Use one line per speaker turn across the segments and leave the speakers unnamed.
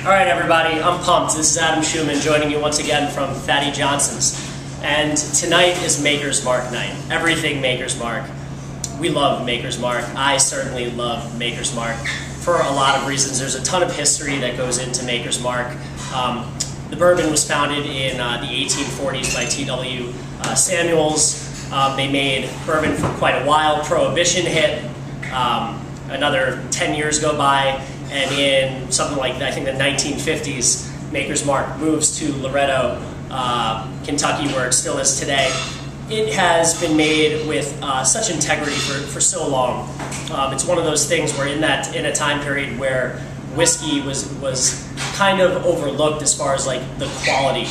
All right, everybody, I'm pumped. This is Adam Schuman joining you once again from Fatty Johnson's. And tonight is Maker's Mark night. Everything Maker's Mark. We love Maker's Mark. I certainly love Maker's Mark for a lot of reasons. There's a ton of history that goes into Maker's Mark. The bourbon was founded in the 1840s by T.W. Samuels. They made bourbon for quite a while. Prohibition hit. Another 10 years go by. And in something like, I think, the 1950s, Maker's Mark moves to Loretto, Kentucky, where it still is today. It has been made with such integrity for so long. It's one of those things where in a time period where whiskey was kind of overlooked as far as like the quality.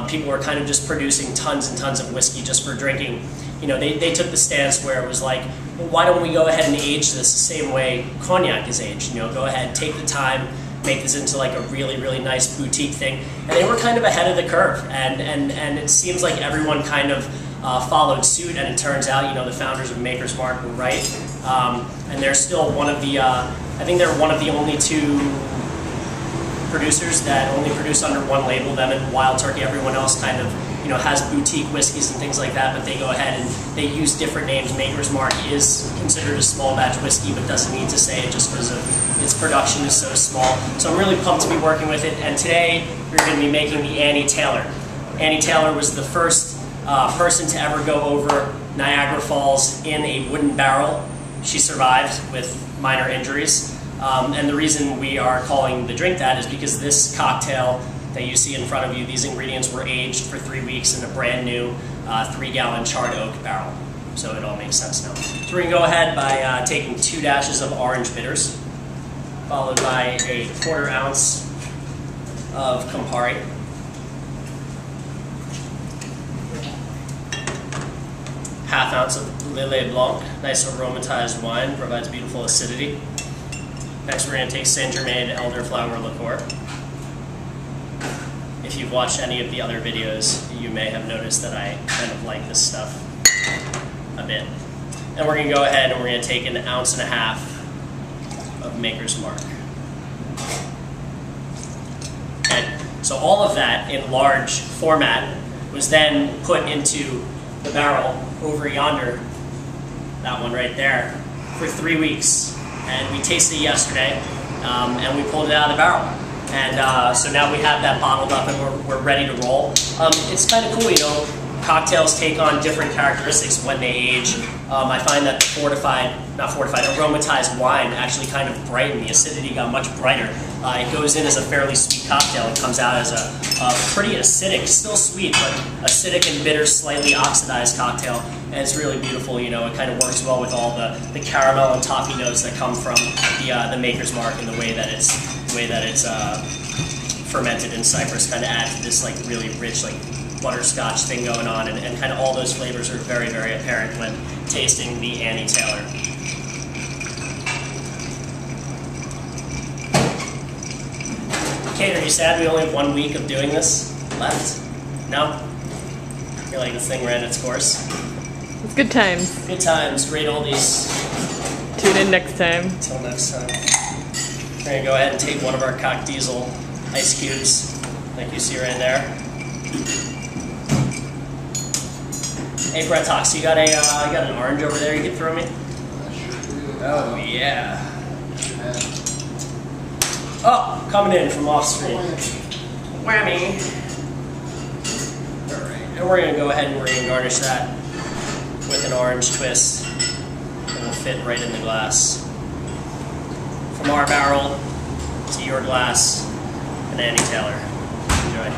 People were kind of just producing tons and tons of whiskey just for drinking. You know, they took the stance where it was like, well, why don't we go ahead and age this the same way cognac is aged? You know, go ahead, take the time, make this into like a really, really nice boutique thing. And they were kind of ahead of the curve, and it seems like everyone kind of followed suit, and it turns out, you know, the founders of Maker's Mark were right. And they're still one of the, I think they're one of the only two producers that only produce under one label, them and Wild Turkey. Everyone else kind of, you know, has boutique whiskeys and things like that, but they go ahead and they use different names. Maker's Mark is considered a small batch whiskey, but doesn't need to say it just because of its production is so small. So I'm really pumped to be working with it, and today we're going to be making the Annie Taylor. Annie Taylor was the first person to ever go over Niagara Falls in a wooden barrel. She survived with minor injuries. And the reason we are calling the drink that is because this cocktail that you see in front of you, these ingredients were aged for 3 weeks in a brand new 3-gallon charred oak barrel. So it all makes sense now. So we're going to go ahead by taking 2 dashes of orange bitters, followed by a 1/4 ounce of Campari, ½ ounce of Lillet Blanc, nice aromatized wine, provides beautiful acidity. Next, we're going to take Saint Germain elderflower liqueur. If you've watched any of the other videos, you may have noticed that I kind of like this stuff a bit. And we're going to go ahead and we're going to take 1.5 ounces of Maker's Mark. Okay. So all of that in large format was then put into the barrel over yonder, that one right there, for 3 weeks. And we tasted it yesterday, and we pulled it out of the barrel. And so now we have that bottled up and we're ready to roll. It's kind of cool, you know, cocktails take on different characteristics when they age. I find that the aromatized wine actually kind of brightened. The acidity got much brighter. It goes in as a fairly sweet cocktail. It comes out as a pretty acidic, still sweet, but acidic and bitter, slightly oxidized cocktail. And it's really beautiful, you know, it kind of works well with all the caramel and toffee notes that come from the Maker's Mark, and the way that it's fermented in Cyprus kind of add to this like really rich like butterscotch thing going on, and kind of all those flavors are very, very apparent when tasting the Annie Taylor. Kate, are you sad we only have 1 week of doing this left? No? You're like, this thing ran its course?
It's good times.
Good times, great oldies.
Tune in next time.
Until next time. We're going to go ahead and take one of our Cock Diesel ice cubes, like you see right there. Hey, Brett Tox, you got an orange over there you can throw me? Oh, yeah. Oh, coming in from off screen. Whammy. Alright, and we're going to go ahead and we're going to garnish that with an orange twist. And it'll fit right in the glass. From our barrel to your glass, an Annie Taylor. Enjoy.